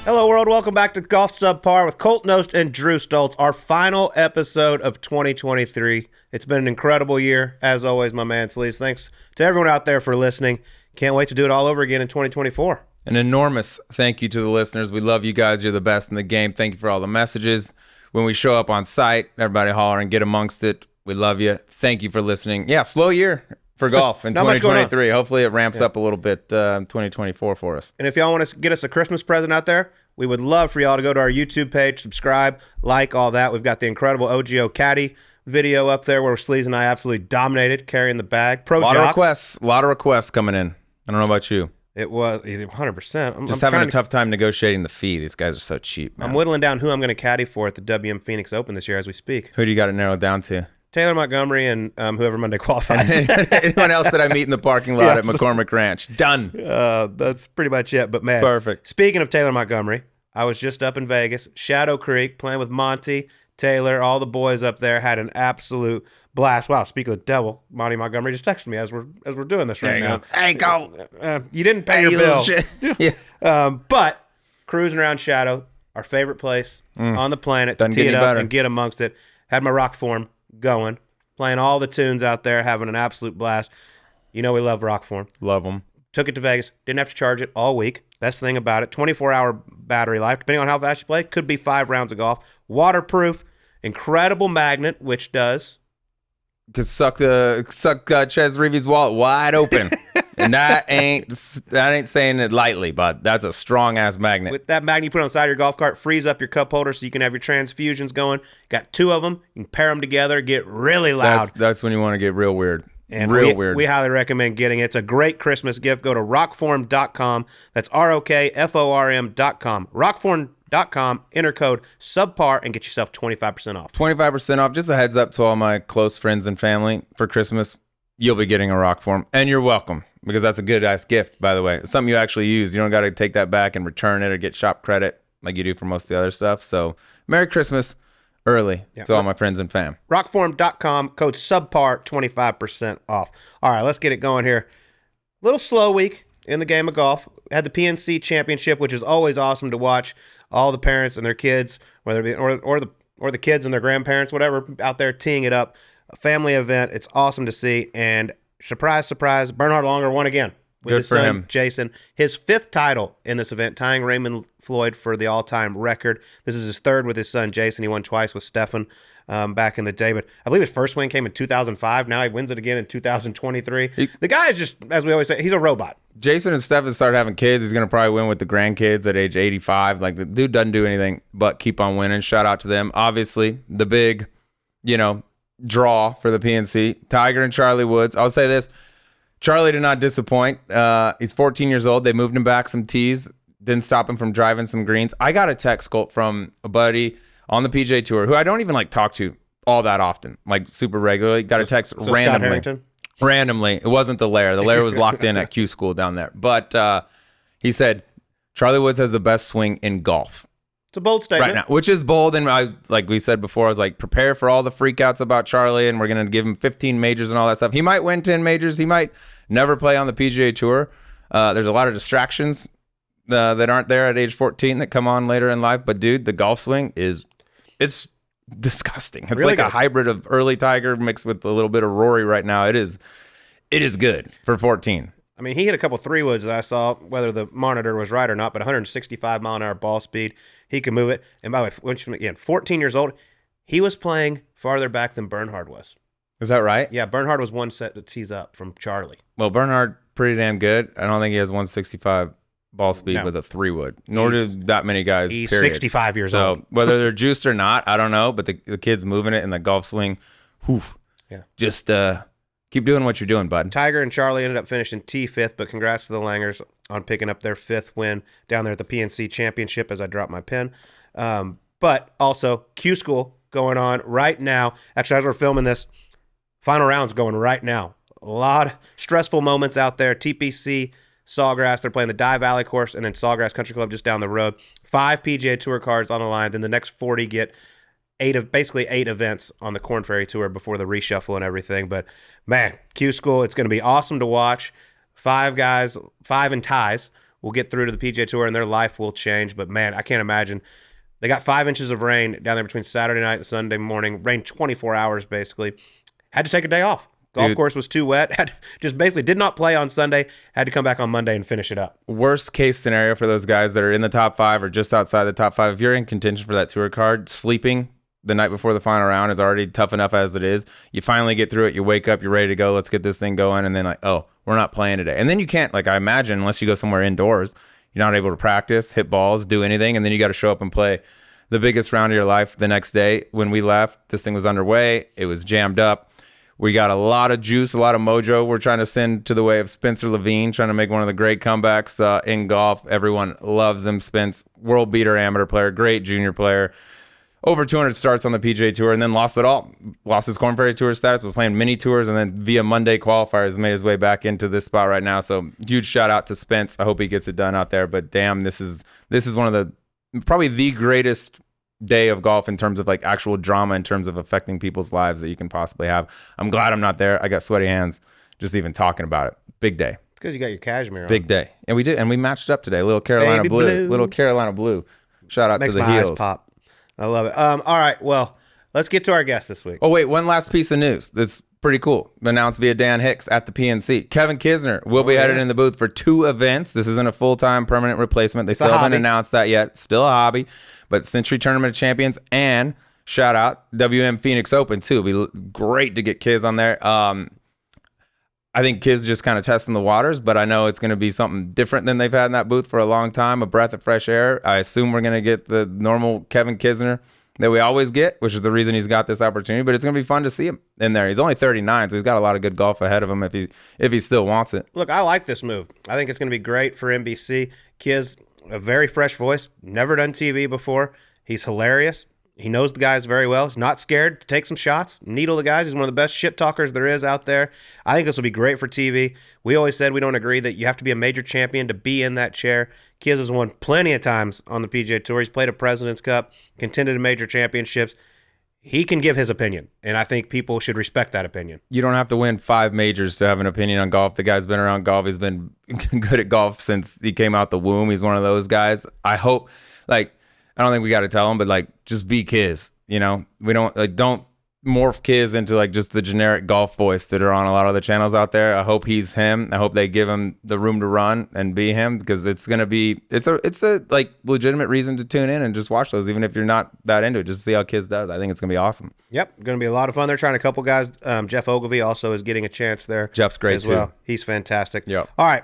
Hello, world. Welcome back to Golf Subpar with Colt, Knost, and Drew Stoltz, our final episode of 2023. It's been an incredible year. As always, my man Sleaze. Thanks to everyone out there for listening. Can't wait to do it all over again in 2024. An enormous thank you to the listeners. We love you guys. You're the best in the game. Thank you for all the messages. When we show up on site, everybody holler and get amongst it. We love you. Thank you for listening. Yeah, slow year for golf in 2023. Hopefully it ramps up a little bit in 2024 for us. And if y'all want to get us a Christmas present out there, we would love for y'all to go to our YouTube page, subscribe, like, all that. We've got the incredible OGO Caddy video up there where Sleaze and I absolutely dominated carrying the bag. A lot of requests coming in. I don't know about you. It was 100%. I'm having a tough time negotiating the fee. These guys are so cheap, man. I'm whittling down who I'm going to caddy for at the WM Phoenix Open this year as we speak. Who do you got it narrowed down to? Taylor Montgomery and whoever Monday qualifies. Anyone else that I meet in the parking lot at McCormick Ranch. Done. That's pretty much it. But, man, perfect. Speaking of Taylor Montgomery, I was just up in Vegas, Shadow Creek, playing with Monty, Taylor, all the boys up there. Had an absolute blast. Wow, speak of the devil, Monty Montgomery just texted me as we're doing this right now. Hey, go. You didn't pay your bill. Yeah. But cruising around Shadow, our favorite place on the planet, to tee it up and get amongst it. Had my rock form going, playing all the tunes out there, having an absolute blast. You know we love rock form. Love them. Took it to Vegas. Didn't have to charge it all week. Best thing about it, 24-hour battery life. Depending on how fast you play, could be 5 rounds of golf. Waterproof, incredible magnet, which does... Could suck Ches Reeves' wallet wide open. And that ain't saying it lightly, but that's a strong-ass magnet. With that magnet you put on the side of your golf cart, frees up your cup holder so you can have your transfusions going. Got 2 of them. You can pair them together, get really loud. That's when you want to get real weird. And weird. We highly recommend getting it. It's a great Christmas gift. Go to rockform.com. That's ROKFORM.com. Rockform.com. Enter code SUBPAR and get yourself 25% off. 25% off. Just a heads up to all my close friends and family for Christmas. You'll be getting a Rockform, and you're welcome, because that's a good-ass gift, by the way. It's something you actually use. You don't got to take that back and return it or get shop credit like you do for most of the other stuff. So Merry Christmas early to all my friends and fam. Rockform.com, code SUBPAR, 25% off. All right, let's get it going here. Little slow week in the game of golf. Had the PNC Championship, which is always awesome to watch. All the parents and their kids, whether it be, or the kids and their grandparents, whatever, out there teeing it up. A family event. It's awesome to see. And surprise, surprise, Bernhard Langer won again with his son, Jason. His 5th title in this event, tying Raymond Floyd for the all-time record. This is his 3rd with his son, Jason. He won twice with Stefan back in the day. But I believe his first win came in 2005. Now he wins it again in 2023. The guy is just, as we always say, he's a robot. Jason and Stefan start having kids. He's going to probably win with the grandkids at age 85. Like, the dude doesn't do anything but keep on winning. Shout out to them. Obviously, the big, draw for the PNC, Tiger and Charlie Woods. I'll say this: Charlie did not disappoint. He's 14 years old. They moved him back some tees, didn't stop him from driving some greens. I got a text, Colt, from a buddy on the PGA Tour who I don't even talk to all that often, super regularly. Got a text randomly. It wasn't the Lair. The Lair was locked in at Q School down there. But he said Charlie Woods has the best swing in golf. It's a bold statement. Right now, which is bold. And like we said before, I was like, prepare for all the freakouts about Charlie, and we're going to give him 15 majors and all that stuff. He might win 10 majors. He might never play on the PGA Tour. There's a lot of distractions that aren't there at age 14 that come on later in life. But, dude, the golf swing it's disgusting. It's really like a hybrid of early Tiger mixed with a little bit of Rory right now. It is good for 14. I mean, he hit a couple 3-woods that I saw, whether the monitor was right or not, but 165-mile-an-hour ball speed. He could move it. And by the way, again, 14 years old, he was playing farther back than Bernhard was. Is that right? Yeah, Bernhard was one set to tees up from Charlie. Well, Bernhard, pretty damn good. I don't think he has 165 ball speed with a 3-wood, nor do that many guys, He's period. 65 years old. So whether they're juiced or not, I don't know, but the kid's moving it in the golf swing. Just keep doing what you're doing, bud. Tiger and Charlie ended up finishing T5th, but congrats to the Langers on picking up their 5th win down there at the PNC Championship as I drop my pen. But also, Q School going on right now. Actually, as we're filming this, final round's going right now. A lot of stressful moments out there. TPC, Sawgrass, they're playing the Dye Valley course, and then Sawgrass Country Club just down the road. 5 PGA Tour cards on the line. Then the next 40 get basically 8 events on the Korn Ferry Tour before the reshuffle and everything. But, man, Q School, it's going to be awesome to watch. 5 guys, 5 in ties, will get through to the PGA Tour and their life will change. But, man, I can't imagine. They got 5 inches of rain down there between Saturday night and Sunday morning. Rained 24 hours, basically. Had to take a day off. Golf course was too wet. Just basically did not play on Sunday. Had to come back on Monday and finish it up. Worst case scenario for those guys that are in the top 5 or just outside the top 5. If you're in contention for that tour card, sleeping the night before the final round is already tough enough as it is. You finally get through it. You wake up. You're ready to go. Let's get this thing going. And then like, oh, we're not playing today. And then you can't, like I imagine, unless you go somewhere indoors, you're not able to practice, hit balls, do anything. And then you got to show up and play the biggest round of your life the next day. When we left, this thing was underway. It was jammed up. We got a lot of juice, a lot of mojo. We're trying to send to the way of Spencer Levine, trying to make one of the great comebacks in golf. Everyone loves him. Spence, world beater amateur player, great junior player. Over 200 starts on the PGA Tour, and then lost it all. Lost his Korn Ferry Tour status, was playing mini tours, and then via Monday qualifiers made his way back into this spot right now. So huge shout out to Spence. I hope he gets it done out there. But damn, this is one of the probably the greatest day of golf in terms of like actual drama, in terms of affecting people's lives that you can possibly have. I'm glad I'm not there. I got sweaty hands just even talking about it. Big day. It's because you got your cashmere on. Big day. And we did, and we matched up today. Little Carolina blue. Little Carolina blue. Shout out Makes to the my heels. eyes pop. I love it. All right, well, let's get to our guest this week. Oh, wait, one last piece of news that's pretty cool. Announced via Dan Hicks at the PNC. Kevin Kisner will be headed in the booth for 2 events. This isn't a full-time permanent replacement. They still haven't announced that yet. Still a hobby. But Century Tournament of Champions and, shout out, WM Phoenix Open, too. It'll be great to get Kiz on there. I think Kiz just kind of testing the waters, but I know it's going to be something different than they've had in that booth for a long time, a breath of fresh air. I assume we're going to get the normal Kevin Kisner that we always get, which is the reason he's got this opportunity, but it's going to be fun to see him in there. He's only 39, so he's got a lot of good golf ahead of him if he still wants it. Look, I like this move. I think it's going to be great for NBC. Kiz, a very fresh voice, never done TV before. He's hilarious. He knows the guys very well. He's not scared to take some shots, needle the guys. He's one of the best shit talkers there is out there. I think this will be great for TV. We always said we don't agree that you have to be a major champion to be in that chair. Kiz has won plenty of times on the PGA Tour. He's played a President's Cup, contended in major championships. He can give his opinion, and I think people should respect that opinion. You don't have to win 5 majors to have an opinion on golf. The guy's been around golf. He's been good at golf since he came out the womb. He's one of those guys. I hope, like, I don't think we got to tell him, but like, just be Kiz. You know, we don't morph Kiz into like just the generic golf voice that are on a lot of the channels out there. I hope he's him. I hope they give him the room to run and be him, because it's gonna be it's a like legitimate reason to tune in and just watch those, even if you're not that into it, just to see how Kiz does. I think it's gonna be awesome. Yep, gonna be a lot of fun. They're trying a couple guys. Jeff Ogilvy also is getting a chance there. Jeff's great as well. He's fantastic. Yep. All right.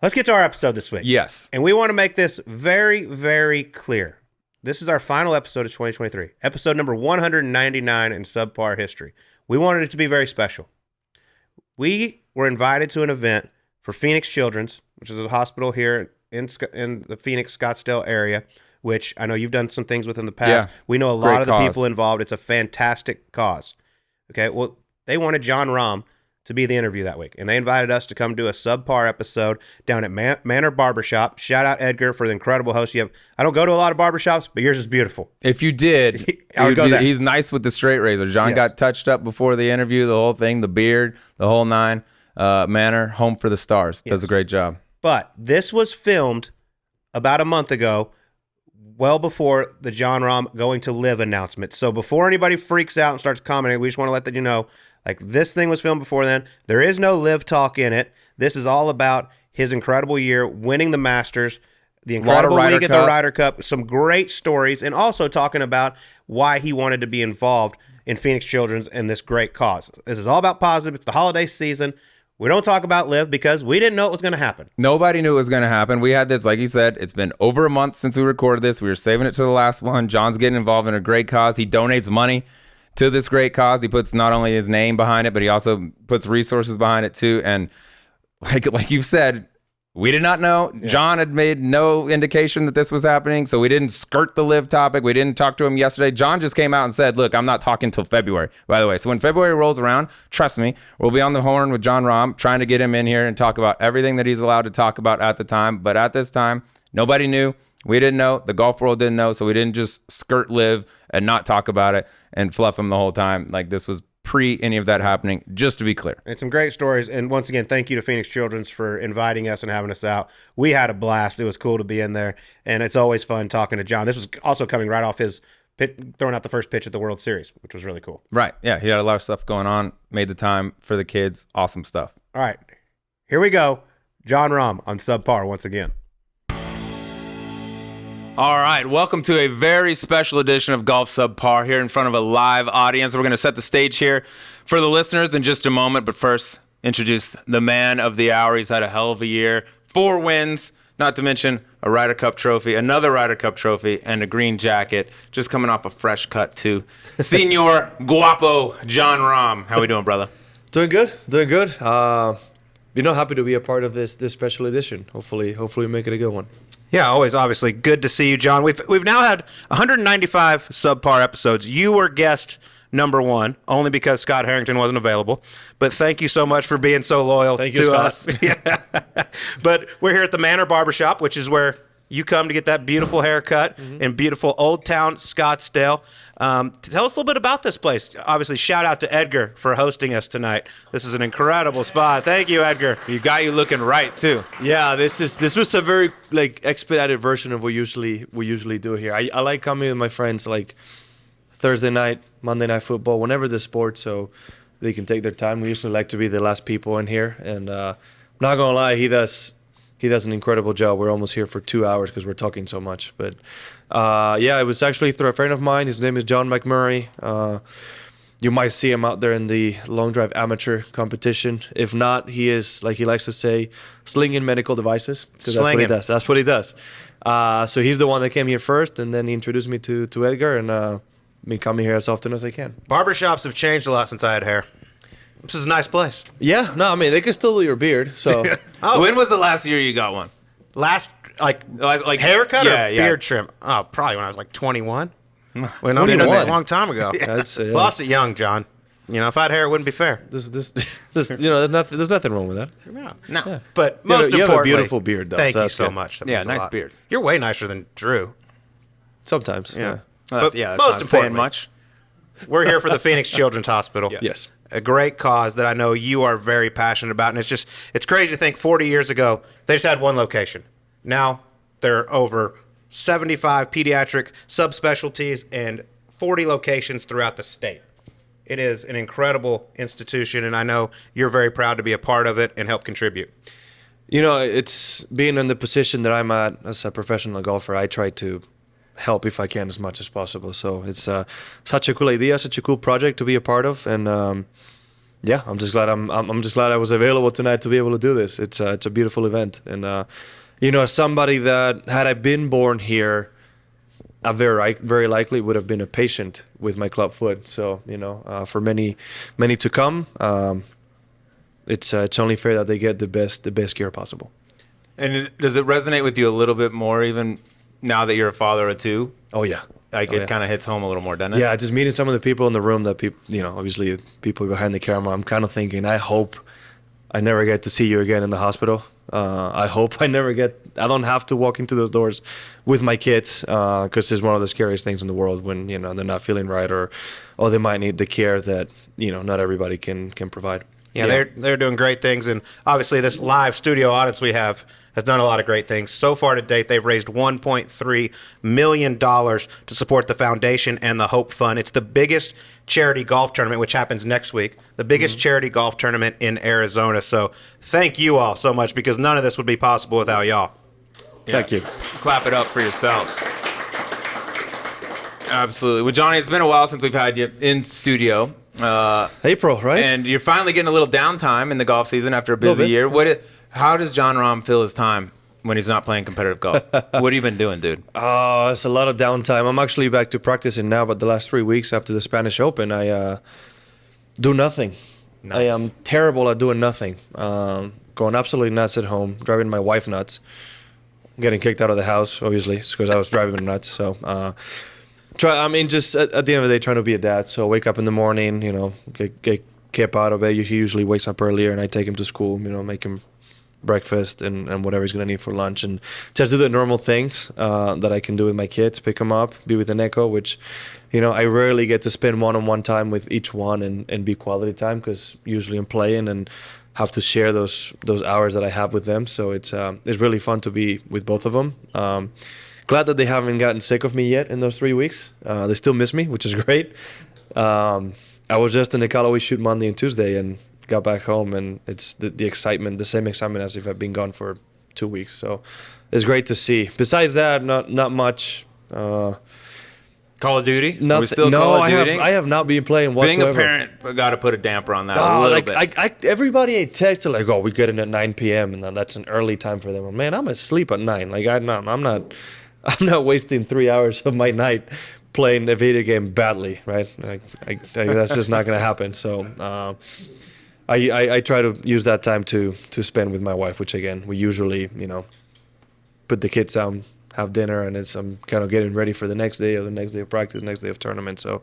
Let's get to our episode this week. Yes. And we want to make this very, very clear. This is our final episode of 2023, episode number 199 in Subpar history. We wanted it to be very special. We were invited to an event for Phoenix Children's, which is a hospital here in the Phoenix, Scottsdale area, which I know you've done some things with in the past. Yeah. We know a lot of the people involved. It's a fantastic cause. Okay, well, they wanted Jon Rahm to be the interview that week, and they invited us to come do a Subpar episode down at Manner Babershop. Shout out Edgar for the incredible host you have. I don't go to a lot of barbershops, but yours is beautiful. If you did, he's nice with the straight razor. Jon got touched up before the interview, the whole thing, the beard, the whole nine. Manner, home for the stars. Does a great job. But this was filmed about a month ago, well before the Jon Rahm going to LIV announcement. So before anybody freaks out and starts commenting, we just want to let you know, like, this thing was filmed before then. There is no LIV talk in it. This is all about his incredible year, winning the Masters, the incredible week at the Ryder Cup, some great stories, and also talking about why he wanted to be involved in Phoenix Children's and this great cause. This is all about positive. It's the holiday season. We don't talk about LIV because we didn't know it was going to happen. Nobody knew it was going to happen. We had this, like you said, it's been over a month since we recorded this. We were saving it to the last one. Jon's getting involved in a great cause. He donates money to this great cause. He puts not only his name behind it, but he also puts resources behind it too. And like you've said, we did not know. Yeah. Jon had made no indication that this was happening, so we didn't skirt the LIV topic. We didn't talk to him yesterday. Jon just came out and said, look, I'm not talking till February, by the way. So when February rolls around, trust me, we'll be on the horn with Jon Rahm, trying to get him in here and talk about everything that he's allowed to talk about at the time. But at this time, nobody knew. We didn't know. The golf world didn't know, so we didn't just skirt LIV and not talk about it and fluff him the whole time. Like, this was pre any of that happening, just to be clear. And some great stories. And once again, thank you to Phoenix Children's for inviting us and having us out. We had a blast. It was cool to be in there. And it's always fun talking to Jon. This was also coming right off his throwing out the first pitch at the World Series, which was really cool. Right. Yeah. He had a lot of stuff going on, made the time for the kids. Awesome stuff. All right. Here we go. Jon Rahm on Subpar once again. All right, welcome to a very special edition of Golf Subpar here in front of a live audience. We're going to set the stage here for the listeners in just a moment, but first, introduce the man of the hour. He's had a hell of a year, 4 wins, not to mention a Ryder Cup trophy, another Ryder Cup trophy, and a green jacket, just coming off a fresh cut too. Senor Guapo Jon Rahm. How we doing, brother? Doing good. Happy to be a part of this special edition. Hopefully make it a good one. Yeah, always obviously good to see you, Jon. We've now had 195 Subpar episodes. You were guest number 1, only because Scott Harrington wasn't available. But thank you so much for being so loyal to us. Yeah. But we're here at the Manner Babershop, which is where you come to get that beautiful haircut in beautiful Old Town Scottsdale. Tell us a little bit about this place. Obviously, shout out to Edgar for hosting us tonight. This is an incredible spot. Thank you, Edgar. You got you looking right too. Yeah, this was a very expedited version of what we usually do here. I like coming with my friends Thursday night, Monday Night Football, whenever the sport, so they can take their time. We usually like to be the last people in here, and I'm not gonna lie, he does an incredible job. We're almost here for 2 hours because we're talking so much. But it was actually through a friend of mine. His name is John McMurray. You might see him out there in the long drive amateur competition. If not, he is, like he likes to say, slinging medical devices. Because that's what he does. So he's the one that came here first, and then he introduced me to Edgar, and me coming here as often as I can. Barbershops have changed a lot since I had hair. This is a nice place. Yeah, no, I mean, they can still do your beard, so. When was the last year you got one? Last, haircut or beard trim? Oh, probably when I was 21. Well, no, that's a long time ago. Lost it young, Jon. If I had hair, it wouldn't be fair. There's nothing wrong with that. No. Yeah. But most importantly, you have a beautiful beard, though. Thank so you so good. much. That Yeah, means a nice lot. beard. You're way nicer than Drew. Sometimes, yeah. But that's most not saying importantly, much. We're here for the Phoenix Children's Hospital. Yes. A great cause that I know you are very passionate about. And it's crazy to think 40 years ago, they just had one location. Now there are over 75 pediatric subspecialties and 40 locations throughout the state. It is an incredible institution, and I know you're very proud to be a part of it and help contribute. It's being in the position that I'm at as a professional golfer, I try to help if I can as much as possible. So it's such a cool idea, such a cool project to be a part of, and I'm just glad I'm just glad I was available tonight to be able to do this. It's a beautiful event, and as somebody that had I been born here, I very likely would have been a patient with my club foot. So for many to come, it's only fair that they get the best gear possible. And does it resonate with you a little bit more even now that you're a father of 2? Oh yeah. It kind of hits home a little more, doesn't it? Yeah, just meeting some of the people in the room that obviously people behind the camera, I'm kind of thinking, I hope I never get to see you again in the hospital. I hope I don't have to walk into those doors with my kids, because it's one of the scariest things in the world when, they're not feeling right or they might need the care that, not everybody can provide. Yeah, they're doing great things, and obviously this live studio audience we have has done a lot of great things. So far to date, they've raised $1.3 million to support the foundation and the Hope Fund. It's the biggest charity golf tournament, which happens next week, the biggest charity golf tournament in Arizona. So thank you all so much, because none of this would be possible without y'all. Thank you. Clap it up for yourselves. Absolutely. Well, Johnny, it's been a while since we've had you in studio. April, right? And you're finally getting a little downtime in the golf season after a busy year. How does Jon Rahm fill his time when he's not playing competitive golf? What have you been doing, dude? It's a lot of downtime. I'm actually back to practicing now, but the last 3 weeks after the Spanish Open, I do nothing. Nice. I am terrible at doing nothing. Going absolutely nuts at home, driving my wife nuts, getting kicked out of the house, obviously, because I was driving her nuts. So, just at the end of the day, trying to be a dad. So wake up in the morning, get Kip out of bed. He usually wakes up earlier, and I take him to school, make him breakfast and whatever he's going to need for lunch, and just do the normal things that I can do with my kids, pick them up, be with the Neko, which, I rarely get to spend one-on-one time with each one and be quality time, because usually I'm playing and have to share those hours that I have with them. So it's really fun to be with both of them. Glad that they haven't gotten sick of me yet in those 3 weeks. They still miss me, which is great. I was just in the Callaway shoot Monday and Tuesday and got back home, and it's the excitement, the same excitement as if I've been gone for 2 weeks. So it's great to see. Besides that, not much. Call of Duty? Nothing. We're still No, Call of I Duty? have not been playing whatsoever. Being a parent, got to put a damper on that a little bit. Everybody I text are like, "Oh, we get in at 9 p.m. and that's an early time for them." Man, I'm asleep at 9. Like I'm not wasting 3 hours of my night playing a video game badly, right? That's just not gonna happen. So I try to use that time to spend with my wife, which again we usually put the kids down, have dinner, and I'm kind of getting ready for the next day of practice, next day of tournament. So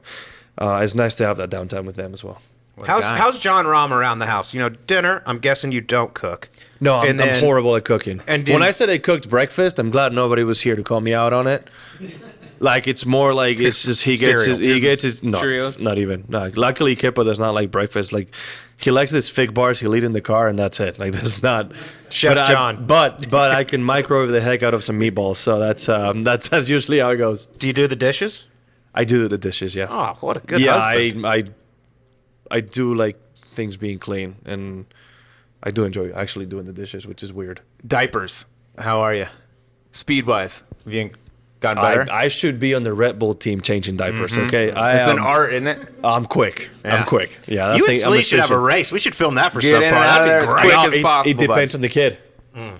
it's nice to have that downtime with them as well. How's Jon Rahm around the house? Dinner, I'm guessing you don't cook. No, I'm horrible at cooking. And when I said I cooked breakfast, I'm glad nobody was here to call me out on it. Like, it's more like it's just he gets his no, Cheerios? Not even. No, luckily Kippa does not like breakfast. Like, he likes his fig bars. He'll eat in the car, and that's it. Like, that's not Chef John. But I can microwave the heck out of some meatballs. So that's usually how it goes. Do you do the dishes? I do the dishes. Yeah. Oh, what a good husband. I do like things being clean, and I do enjoy actually doing the dishes, which is weird. Diapers. How are you? Speed-wise, have you gotten better? I should be on the Red Bull team changing diapers, okay? It's an art, isn't it? I'm quick. Yeah. I'm quick. Yeah. You and Slee should have a race. We should film that for Get Subpar. in and out of there That'd as be quick great. as possible. It depends on the kid.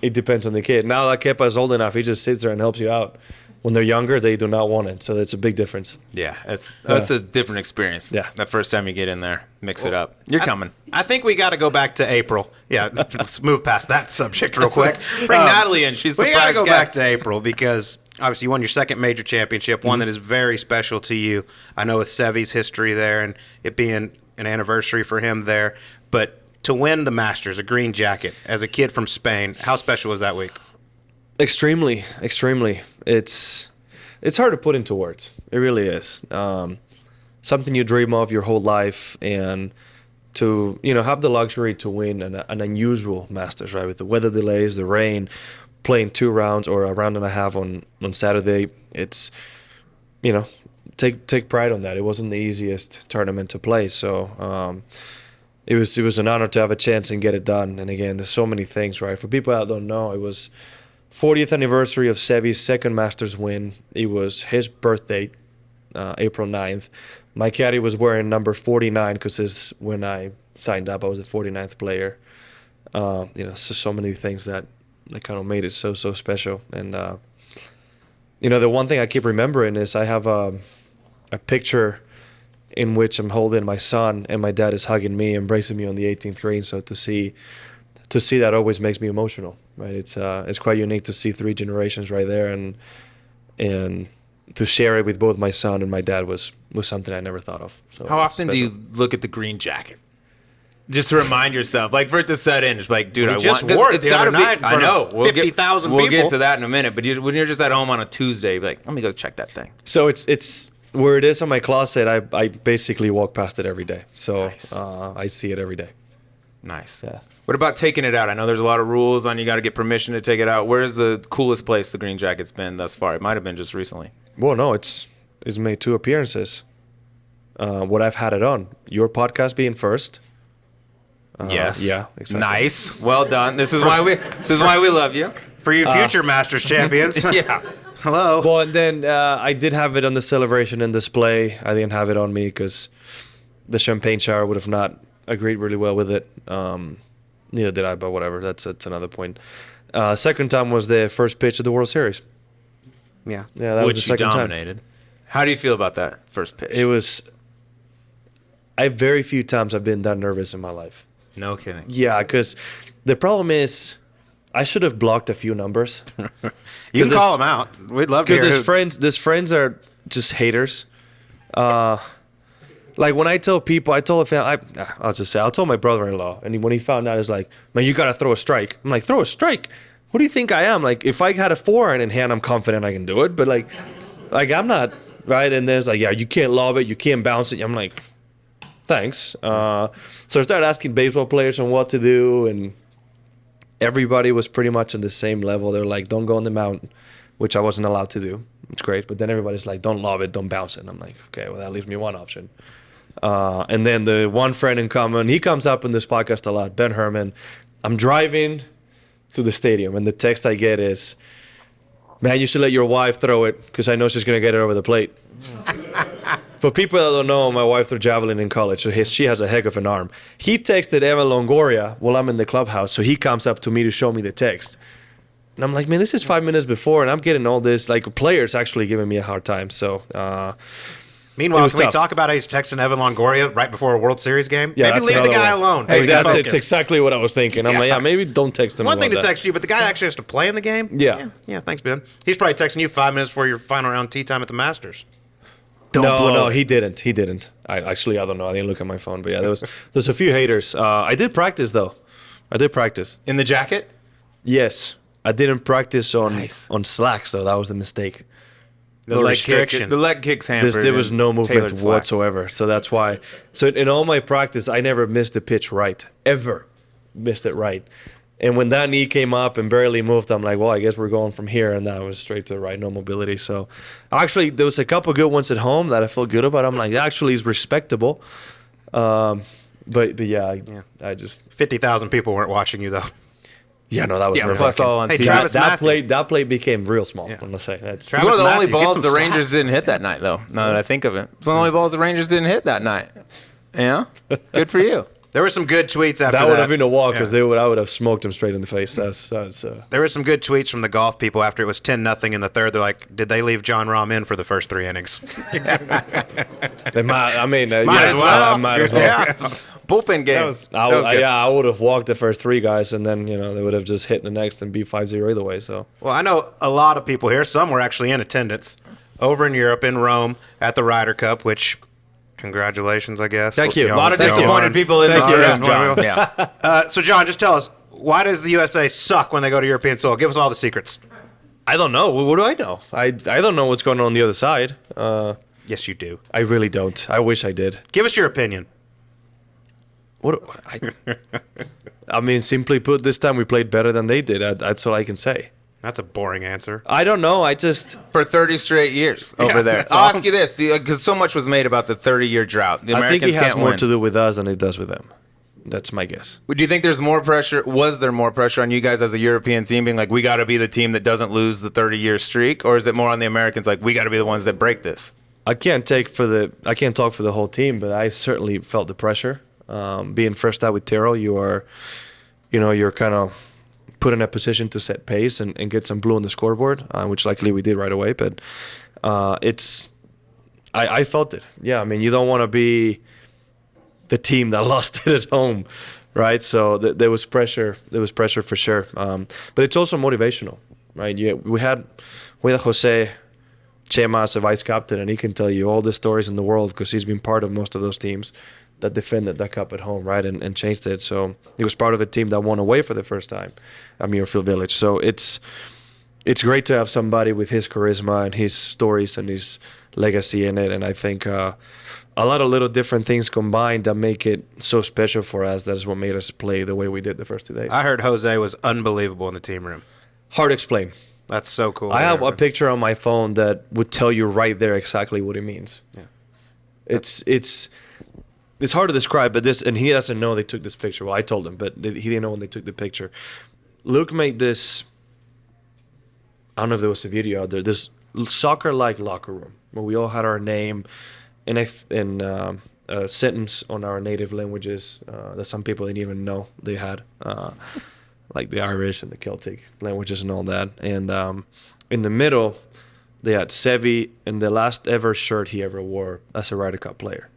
It depends on the kid. Now that Kepa is old enough, he just sits there and helps you out. When they're younger, they do not want it. So that's a big difference. Yeah, that's a different experience. Yeah. That first time you get in there, mix it up. You're coming. I think we got to go back to April. Yeah, let's move past that subject real quick. Bring Natalie in. She's We got to surprised go guest. back to April because obviously you won your second major championship, one that is very special to you. I know with Sevy's history there and it being an anniversary for him there. But to win the Masters, a green jacket, as a kid from Spain, how special was that week? Extremely. It's hard to put into words. It really is. Something you dream of your whole life, and to have the luxury to win an unusual Masters, right? With the weather delays, the rain, playing 2 rounds or a round and a half on Saturday. It's take pride on that. It wasn't the easiest tournament to play, so it was an honor to have a chance and get it done. And again, there's so many things, right? For people that don't know, it was 40th anniversary of Sevy's second Masters win. It was his birthday, April 9th. My caddy was wearing number 49 because when I signed up, I was the 49th player. So many things that kind of made it so special. And the one thing I keep remembering is I have a picture in which I'm holding my son and my dad is hugging me, embracing me on the 18th green. So to see that always makes me emotional, right? It's quite unique to see 3 generations right there, and to share it with both my son and my dad was something I never thought of. So How often do you look at the green jacket? Just to remind yourself, like for it to set in, just like, dude, I just want. wore it It's the gotta other be. night in I front know. of 50,000 We'll people. get to that in a minute. But when you're just at home on a Tuesday, be like, let me go check that thing. So it's where it is on my closet. I basically walk past it every day. So Nice. I see it every day. Nice. Yeah. What about taking it out? I know there's a lot of rules on you got to get permission to take it out. Where's the coolest place the green jacket's been thus far? It might have been just recently. Well, no, it's made 2 appearances. What I've had it on. Your podcast being first. Yes. Yeah, exactly. Nice. Well done. This is why we love you. For you future Masters champions. Yeah. Hello. Well, and then I did have it on the celebration and display. I didn't have it on me because the champagne shower would have not agreed really well with it. Neither did I, but whatever. That's another point. Second time was the first pitch of the World Series. Yeah. Yeah, that was Which the you second time. dominated. How do you feel about that first pitch? It was. Very few times I've been that nervous in my life. No kidding. Yeah, because the problem is, I should have blocked a few numbers. You can call them out. We'd love to hear Because who. his friends are just haters. Like when I tell people, I told I'll just say, I told my brother-in-law, and when he found out, he's like, man, you got to throw a strike. I'm like, throw a strike? Who do you think I am? Like, if I had a forehand in hand, I'm confident I can do it. But like I'm not, right? And there's like, yeah, you can't lob it, you can't bounce it. I'm like, thanks. So I started asking baseball players on what to do, and everybody was pretty much on the same level. They're like, don't go on the mound, which I wasn't allowed to do. It's great. But then everybody's like, don't lob it, don't bounce it. And I'm like, okay, well, that leaves me one option. And then the one friend in common, he comes up in this podcast a lot, Ben Herman. I'm driving to the stadium, and the text I get is, man, you should let your wife throw it because I know she's going to get it over the plate. For people that don't know, my wife threw javelin in college, so she has a heck of an arm. He texted Evan Longoria while I'm in the clubhouse, so he comes up to me to show me the text. And I'm like, man, this is 5 minutes before, and I'm getting all this, like, players actually giving me a hard time. So, Meanwhile, can we talk about how he's texting Evan Longoria right before a World Series game? Yeah, maybe leave the guy alone. Hey, it's exactly what I was thinking. I'm like, yeah, maybe don't text him. One thing to text you, but the guy actually has to play in the game? Yeah. Yeah, thanks, Ben. He's probably texting you 5 minutes before your final round tee time at the Masters. No, he didn't. I don't know. I didn't look at my phone, but yeah, there's a few haters. I did practice though. In the jacket? Yes, I didn't practice on slacks though. That was the mistake. The restriction. The leg kicks hampered. There was no movement tailored whatsoever, so that's why. So in all my practice, I never missed a pitch right, ever missed it right. And when that knee came up and barely moved, I'm like, well, I guess we're going from here. And that was straight to the right, no mobility. So actually, there was a couple good ones at home that I felt good about. I'm like, actually, he's respectable. But yeah, I just 50,000 people weren't watching you though. Yeah, no, that was plus all on Hey, TV. Travis that play became real small. Yeah. I'm gonna say that's It's one of the only Matthew, get balls some the slaps. Rangers didn't hit that night, though. Now that I think of it, it's one of the only balls the Rangers didn't hit that night. Yeah, good for you. There were some good tweets after that would have been a walk because Yeah. I would have smoked him straight in the face. There were some good tweets from the golf people after it was 10-0 in the third. They're like, did they leave Jon Rahm in for the first 3 innings? They might. I mean, Might as well. I might as well. Yeah. Bullpen game. I That was good. I would have walked the first 3 guys, and then they would have just hit the next and beat 5-0 either way. So Well, I know a lot of people here. Some were actually in attendance over in Europe, in Rome, at the Ryder Cup, which, congratulations, I guess. Thank you. A lot of Thank you. disappointed people in this Thank you. room, John. Yeah. So, John, just tell us, why does the USA suck when they go to European soil? Give us all the secrets. I don't know. What do I know? I don't know what's going on the other side. Yes, you do. I really don't. I wish I did. Give us your opinion. I mean, simply put, this time we played better than they did. That's all I can say. That's a boring answer. I don't know. I just For 30 straight years over there. that's I'll awesome. ask you this, because so much was made about the 30-year drought. The I think Americans it has can't more win. to do with us than it does with them. That's my guess. Do you think there's more pressure? Was there more pressure on you guys as a European team being like, we got to be the team that doesn't lose the 30-year streak? Or is it more on the Americans like, we got to be the ones that break this? I can't talk for the whole team, but I certainly felt the pressure. Being first out with Terrell, you're kind of put in a position to set pace and get some blue on the scoreboard, which luckily we did right away. But I felt it. Yeah, I mean, you don't want to be the team that lost it at home, right? So there was pressure. There was pressure for sure. But it's also motivational, right? We had Jose Chema as a vice captain, and he can tell you all the stories in the world because he's been part of most of those teams that defended that cup at home, right, and changed it. So he was part of a team that won away for the first time at Muirfield Village. So it's great to have somebody with his charisma and his stories and his legacy in it. And I think a lot of little different things combined that make it so special for us. That is what made us play the way we did the first 2 days. I heard Jose was unbelievable in the team room. Hard to explain. That's so cool. I have a picture on my phone that would tell you right there exactly what it means. Yeah. It's hard to describe, but and he doesn't know they took this picture. Well, I told him, but he didn't know when they took the picture. Luke made this, I don't know if there was a video out there, this soccer-like locker room where we all had our name and a sentence on our native languages that some people didn't even know they had, like the Irish and the Celtic languages and all that. And in the middle, they had Sevi in the last ever shirt he ever wore as a Ryder Cup player.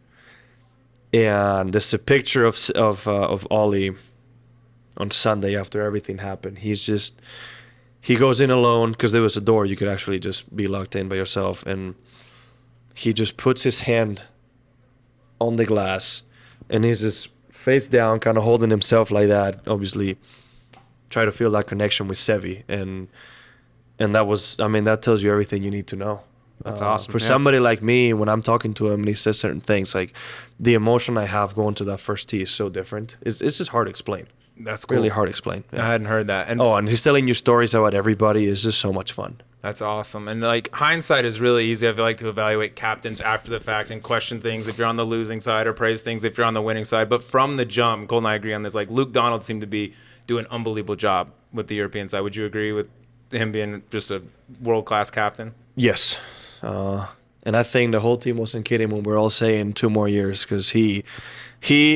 And there's a picture of Ollie on Sunday after everything happened. He goes in alone because there was a door you could actually just be locked in by yourself, and he just puts his hand on the glass, and he's just face down, kind of holding himself like that. Obviously, try to feel that connection with Sevi, and that was, I mean, that tells you everything you need to know. That's awesome. For somebody like me, when I'm talking to him and he says certain things, like the emotion I have going to that first tee is so different. It's just hard to explain. That's cool. Really hard to explain. I hadn't heard that. And And he's telling you stories about everybody. Is just so much fun. that's awesome. And like hindsight is really easy. I feel like to evaluate captains after the fact and question things if you're on the losing side or praise things if you're on the winning side. But from the jump, Colt and I agree on this. Like Luke Donald seemed to be doing an unbelievable job with the European side. Would you agree with him being just a world-class captain? Yes. And I think the whole team wasn't kidding when we're all saying 2 more years, because he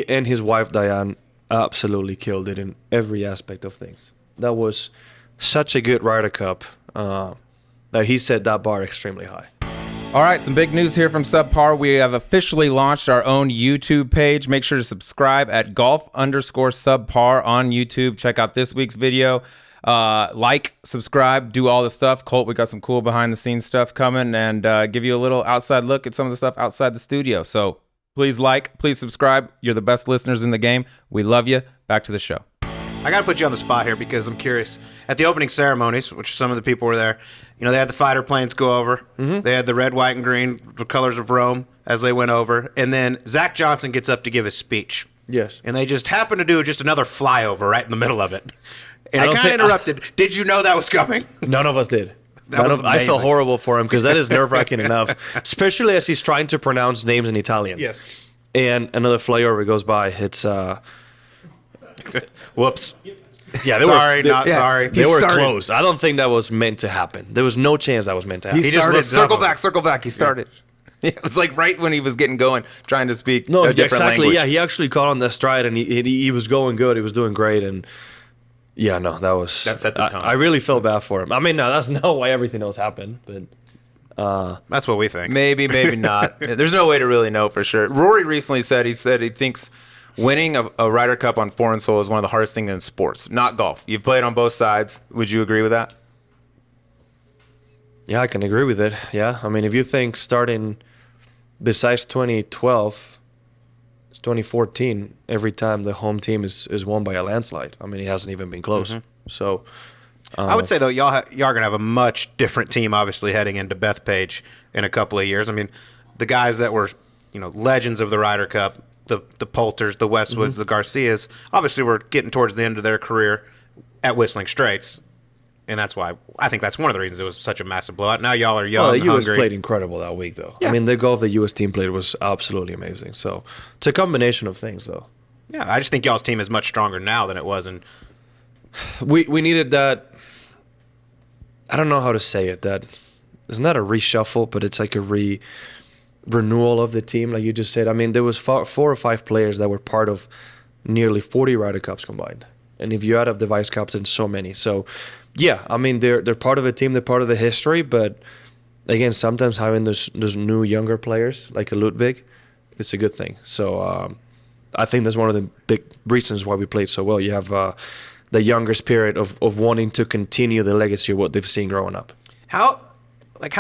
and his wife Diane absolutely killed it in every aspect of things. That was such a good Ryder Cup that he set that bar extremely high. All right, some big news here from Subpar. We have officially launched our own YouTube page. Make sure to subscribe at golf_subpar on YouTube. Check out this week's video. Like, subscribe, do all the stuff. Colt, we got some cool behind-the-scenes stuff coming, and give you a little outside look at some of the stuff outside the studio. So please like, please subscribe. You're the best listeners in the game. We love you. Back to the show. I got to put you on the spot here because I'm curious. At the opening ceremonies, which some of the people were there, you know, they had the fighter planes go over. Mm-hmm. They had the red, white, and green, the colors of Rome, as they went over. And then Zach Johnson gets up to give his speech. Yes. And they just happen to do just another flyover right in the middle of it. And I kind of interrupted. Did you know that was coming? None of us did. amazing. I felt horrible for him because that is nerve-wracking enough, especially as he's trying to pronounce names in Italian. Yes. And another flyover goes by. It's Whoops. yeah, Sorry. They were close. I don't think that was meant to happen. There was no chance that was meant to happen. He just Started. looked Circle up. back, circle back. He started. Yeah, it was like right when he was getting going, trying to speak No, a different exactly. language. Yeah, he actually caught on the stride, and he was going good. He was doing great, and yeah, no, That set the tone. I really felt bad for him. I mean, no, that's not why everything else happened, but That's what we think. Maybe, maybe not. There's no way to really know for sure. Rory recently said he thinks winning a Ryder Cup on foreign soil is one of the hardest things in sports, not golf. You've played on both sides. Would you agree with that? yeah, I can agree with it. Yeah, I mean, if you think starting besides 2012, it's 2014, every time the home team is won by a landslide. I mean, it hasn't even been close. Mm-hmm. So I would say, though, y'all are going to have a much different team, obviously, heading into Bethpage in a couple of years. I mean, the guys that were, you know, legends of the Ryder Cup, the Poulters, the Westwoods, the Garcias, obviously were getting towards the end of their career at Whistling Straits. And that's why I think that's one of the reasons it was such a massive blowout. Now y'all are young, the U.S. hungry. played incredible that week, though. Yeah. I mean, the golf the U.S. team played was absolutely amazing. So it's a combination of things, though. Yeah, I just think y'all's team is much stronger now than it was. And We needed that. I don't know how to say it. That it's not a reshuffle, but it's like a renewal of the team, like you just said. I mean, there was 4 or 5 players that were part of nearly 40 Ryder Cups combined, and if you add up the vice captains, so many. So, yeah, I mean, they're part of a team, they're part of the history. But again, sometimes having those new younger players like a Ludwig, it's a good thing. So I think that's one of the big reasons why we played so well. You have the younger spirit of wanting to continue the legacy of what they've seen growing up. how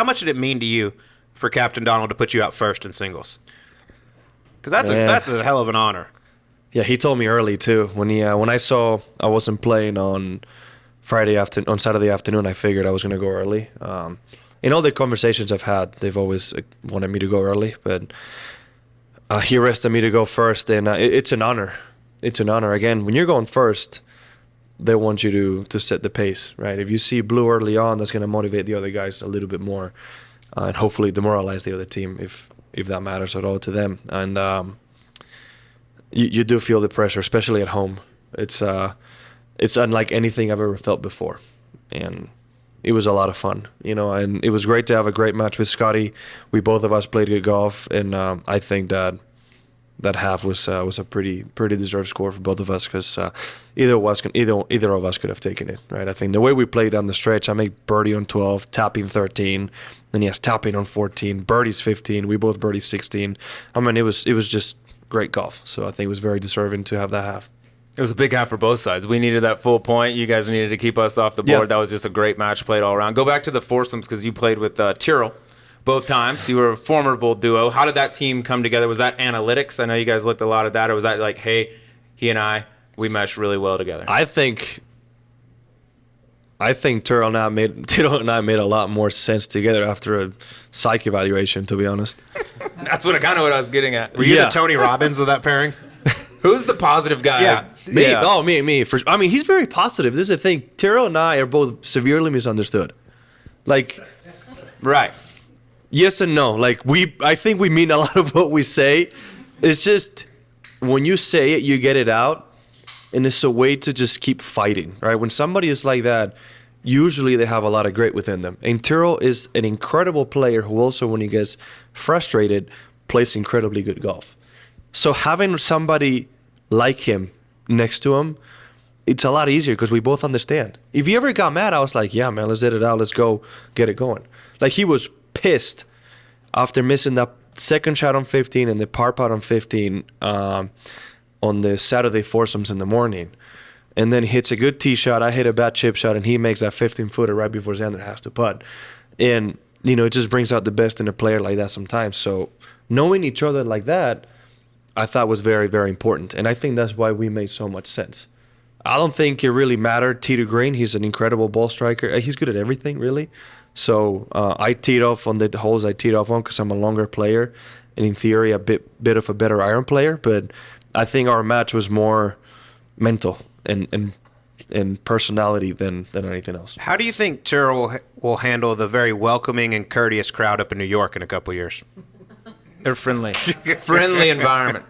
much did it mean to you for Captain Donald to put you out first in singles? Because that's a hell of an honor. Yeah, he told me early too. When I saw I wasn't playing on Saturday afternoon, I figured I was gonna go early. In all the conversations I've had, they've always wanted me to go early, but he rested me to go first, and it's an honor. It's an honor. Again, when you're going first, they want you to set the pace, right? If you see blue early on, that's gonna motivate the other guys a little bit more, and hopefully demoralize the other team if that matters at all to them. And you do feel the pressure, especially at home. It's unlike anything I've ever felt before, and it was a lot of fun, you know. And it was great to have a great match with Scotty. We both of us played good golf, and I think that half was a pretty deserved score for both of us, because either of us could have taken it, right? I think the way we played down the stretch, I made birdie on 12, tapping 13, then he has tapping on 14, birdies 15, we both birdies 16. I mean, it was just great golf. So I think it was very deserving to have that half. It was a big half for both sides. We needed that full point. You guys needed to keep us off the board. Yeah. That was just a great match played all around. Go back to the foursomes, because you played with Tyrrell, both times. You were a formidable duo. How did that team come together? Was that analytics? I know you guys looked a lot at that. Or was that like, hey, he and we meshed really well together? I think Tyrrell and I made a lot more sense together after a psych evaluation, to be honest. That's what what I was getting at. Were you the Tony Robbins of that pairing? Who's the positive guy? Yeah. Me. Yeah. Oh, me. I mean, he's very positive. This is the thing. Tyrrell and I are both severely misunderstood. Like, Right. yes and no. Like, I think we mean a lot of what we say. It's just when you say it, you get it out, and it's a way to just keep fighting, right? When somebody is like that, usually they have a lot of grit within them. And Tyrrell is an incredible player who also, when he gets frustrated, plays incredibly good golf. So having somebody like him next to him, it's a lot easier because we both understand. If he ever got mad, I was like, yeah, man, let's hit it out. Let's go get it going. Like, he was pissed after missing that second shot on 15 and the par putt on 15 on the Saturday foursomes in the morning. And then hits a good tee shot. I hit a bad chip shot, and he makes that 15-footer right before Xander has to putt. And, it just brings out the best in a player like that sometimes. So knowing each other like that, I thought was very, very important. And I think that's why we made so much sense. I don't think it really mattered tee to green. He's an incredible ball striker. He's good at everything, really. So I teed off on the holes I teed off on because I'm a longer player, and in theory a bit of a better iron player. But I think our match was more mental and personality than anything else. How do you think Tyrrell will handle the very welcoming and courteous crowd up in New York in a couple of years? They're friendly. Friendly environment.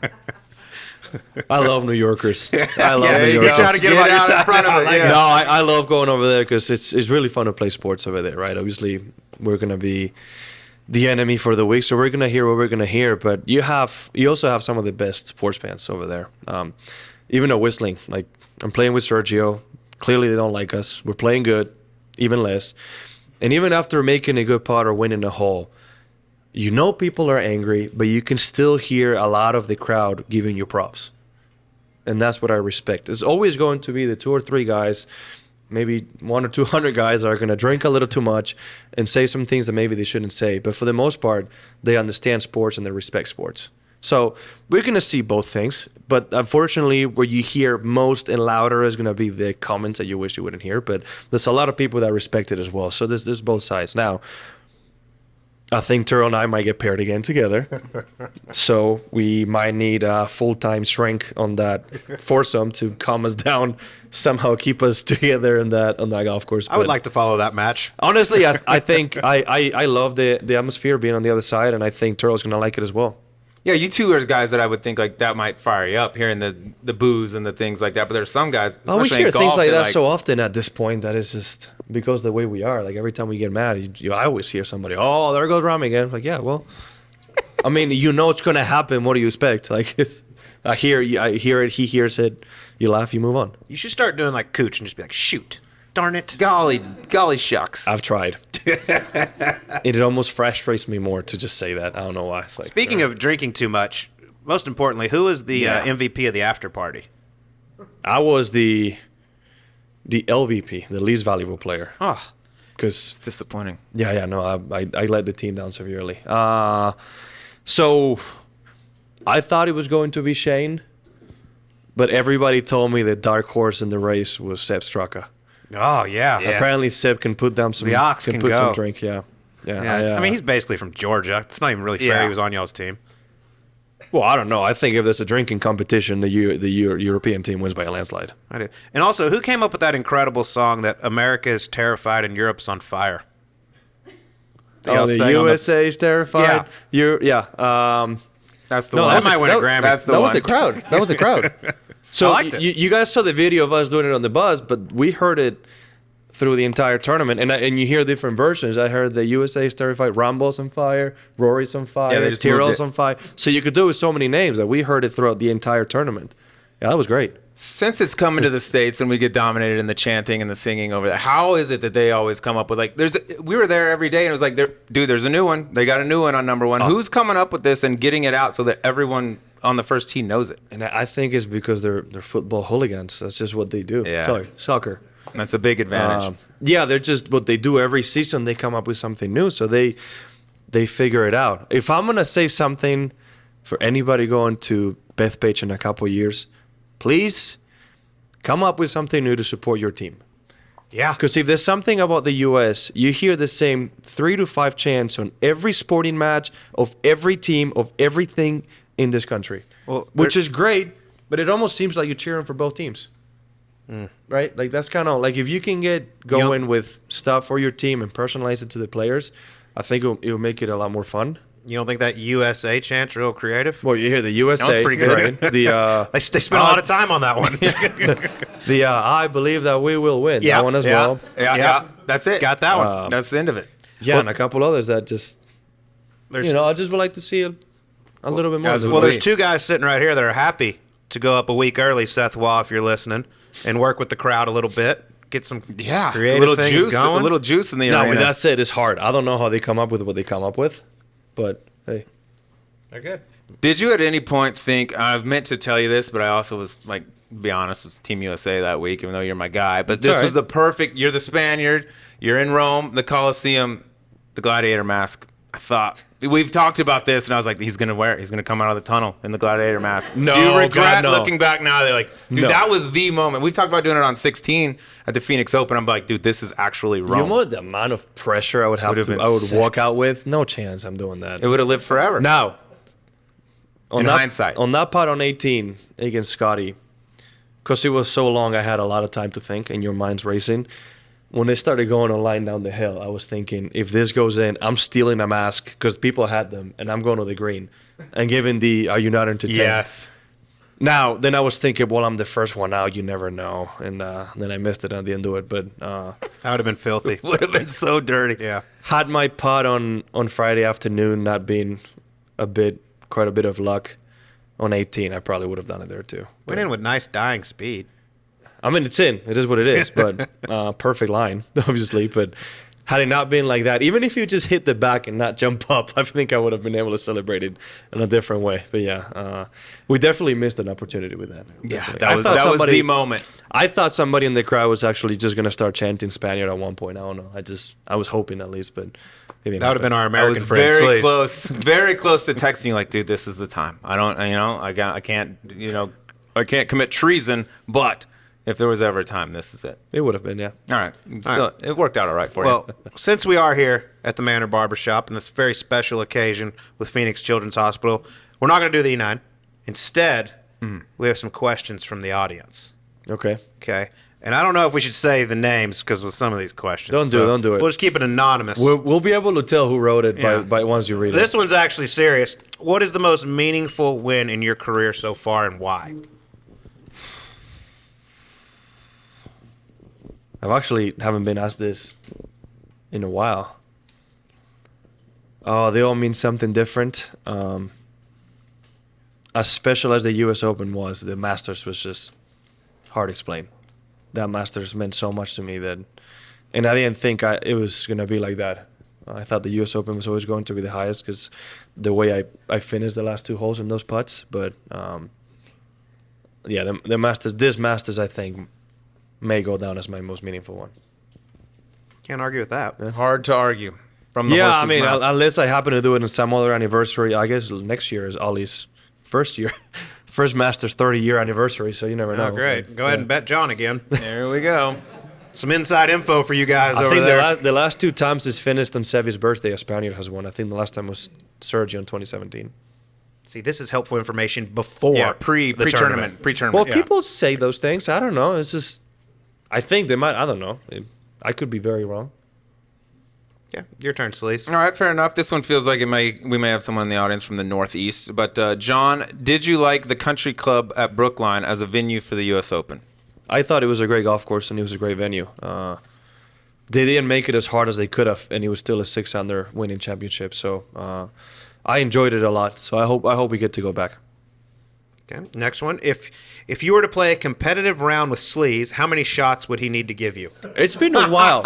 I love New Yorkers. I love New You're Yorkers. trying to get them out in front of it. No, I love going over there because it's really fun to play sports over there, right? Obviously, we're going to be the enemy for the week, so we're going to hear what we're going to hear. But you also have some of the best sports fans over there. Even at Whistling, like, I'm playing with Sergio. Clearly, they don't like us. We're playing good, even less. And even after making a good putt or winning a hole, people are angry, but you can still hear a lot of the crowd giving you props. And that's what I respect. It's always going to be the 2 or 3 guys, maybe 100 or 200 guys are going to drink a little too much and say some things that maybe they shouldn't say. But for the most part, they understand sports and they respect sports. So we're going to see both things. But unfortunately, where you hear most and louder is going to be the comments that you wish you wouldn't hear. But there's a lot of people that respect it as well. So there's both sides. Now, I think Tyrrell and I might get paired again together. So we might need a full-time shrink on that foursome to calm us down, somehow keep us together on that golf course. I would like to follow that match. Honestly, I think I love the atmosphere being on the other side, and I think Tyrrell's going to like it as well. Yeah, you two are the guys that I would think like that might fire you up, hearing the boos and the things like that. But there's some guys, we especially hear in golf, things like that like, so often at this point that it's just because of the way we are. Like, every time we get mad, I always hear somebody, "Oh, there goes Rahm again." Like, yeah, well, I mean, it's going to happen. What do you expect? Like, I hear it, he hears it, you laugh, you move on. You should start doing like Cooch and just be like, shoot, darn it. golly shucks. I've tried. It almost frustrates me more to just say that. I don't know why. It's like, Speaking of drinking too much, most importantly, who is the MVP of the after party? I was the LVP, the least valuable player. Oh, Because It's disappointing. I let the team down severely. So I thought it was going to be Shane, but everybody told me the dark horse in the race was Seb Straka. oh yeah. Apparently Seb can put down some. The ox can put go. some drink. Yeah. I mean, he's basically from Georgia. It's not even really fair Yeah. he was on y'all's team. Well, I don't know. I think if there's a drinking competition, the European team wins by a landslide. I do. And also, who came up with that incredible song that America is terrified and Europe's on fire? Y'all The sang on USA is terrified. That's the No, one. that might win a Grammy. That's the that one. was the crowd. That was the crowd. So I liked it. You guys saw the video of us doing it on the bus, but we heard it through the entire tournament, and you hear different versions. I heard the USA is terrified, Rambo's on fire, Rory's on fire, they just Tyrrell's moved it. on fire. So you could do it with so many names that we heard it throughout the entire tournament. Yeah, that was great. Since it's coming to the States and we get dominated in the chanting and the singing over there, how is it that they always come up with like, we were there every day and it was like, dude, there's a new one. They got a new one on number one. Who's coming up with this and getting it out so that everyone on the first tee knows it? And I think it's because they're football hooligans. That's just what they do. Yeah. Sorry, soccer. That's a big advantage. Yeah, they're just what they do every season. They come up with something new. So they they figure it out. If I'm gonna say something for anybody going to Bethpage in a couple of years, please come up with something new to support your team. Yeah. Because if there's something about the U.S., you hear the same 3 to 5 chants on every sporting match of every team of everything in this country, Well, which is great. But it almost seems like you're cheering for both teams, right? Like that's kind of like if you can get going with stuff for your team and personalize it to the players, I think it'll make it a lot more fun. You don't think that USA chant's real creative? Well, you hear the USA, That one's pretty good. right? The They spent a lot of time on that one. I believe that we will win. Yeah, That one as Yeah. well. Yeah. That's it. Got that one. That's the end of it. Yeah, and a couple others that just There's, I just would like to see a little bit more. guys, of it. well, there's 2 guys sitting right here that are happy to go up a week early, Seth Waugh, if you're listening, and work with the crowd a little bit, get some creative a little things juice, going. a little juice in the No, arena. but that's it. It's hard. I don't know how they come up with what they come up with, but hey. They're good. Did you at any point think, I've meant to tell you this, but I also was like, to be honest, was Team USA that week, even though you're my guy. But this all was right. the perfect, you're the Spaniard, you're in Rome, the Colosseum, the gladiator mask. I thought, we've talked about this, and I was like, he's going to wear it. He's going to come out of the tunnel in the gladiator mask. No, Do you regret God, no. looking back now? They're like, dude, No. that was the moment. We've talked about doing it on 16 at the Phoenix Open. I'm like, dude, this is actually Rome. You know the amount of pressure I would have Would've to, been I would sick. walk out with? No chance I'm doing that. It would have lived forever. Now, In hindsight. on that part on 18 against Scotty, because it was so long, I had a lot of time to think, and your mind's racing. When they started going a line down the hill, I was thinking, if this goes in, I'm stealing a mask because people had them, and I'm going to the green and giving the "Are you not entertained?" Yes. Now, then I was thinking, well, I'm the first one out. You never know, and then I missed it and I didn't do it. But That would have been filthy. Would have been so dirty. Yeah. had my putt on Friday afternoon not been quite a bit of luck on 18, I probably would have done it there too. Went in with nice dying speed. I mean, it's in. It is what it is. But perfect line, obviously. But had it not been like that, even if you just hit the back and not jump up, I think I would have been able to celebrate it in a different way. But yeah, we definitely missed an opportunity with that. Yeah, Definitely. that was somebody- the moment. I thought somebody in the crowd was actually just going to start chanting Spaniard at one point. I don't know. I was hoping at least, but it didn't That would have happen. been our I American was friends. very close to texting you like, dude, this is the time. I can't commit treason, but if there was ever a time, this is it. It would have been, yeah. All right. So it worked out all right for Well, you. since we are here at the Manner Babershop on this very special occasion with Phoenix Children's Hospital, we're not going to do the E9. Instead, we have some questions from the audience. Okay. Okay. And I don't know if we should say the names because with some of these questions. Don't do it. We'll just keep it anonymous. We'll be able to tell who wrote it Yeah. by once you read This it. one's actually serious. What is the most meaningful win in your career so far and why? I've actually haven't been asked this in a while. Oh, they all mean something different. As special as the U.S. Open was, the Masters was just hard to explain. That Masters meant so much to me and I didn't think it was going to be like that. I thought the U.S. Open was always going to be the highest because the way I finished the last 2 holes in those putts. But yeah, the Masters, this Masters, I think, may go down as my most meaningful one. Can't argue with that. Hard to argue. From the Yeah, I horse's mean, mouth. unless I happen to do it in some other anniversary, I guess next year is Ollie's first Masters 30-year anniversary, so you never know. Oh, great. Go ahead and bet John again. There we go. Some inside info for you guys I over think there. the last 2 times it's finished on Sevi's birthday, a Spaniard has won. I think the last time was Sergio in 2017. See, this is helpful information before Yeah, the pre-tournament. Well, Yeah. people say those things. I don't know. It's just, I think they might. I don't know. I could be very wrong. Yeah, your turn, Sleaze. All right, fair enough. This one feels like we may have someone in the audience from the Northeast. But John, did you like the Country Club at Brookline as a venue for the U.S. Open? I thought it was a great golf course and it was a great venue. They didn't make it as hard as they could have, and it was still a 6-under winning championship. So I enjoyed it a lot. So I hope we get to go back. Okay, next one. If you were to play a competitive round with Sleaze, how many shots would he need to give you? It's been a while.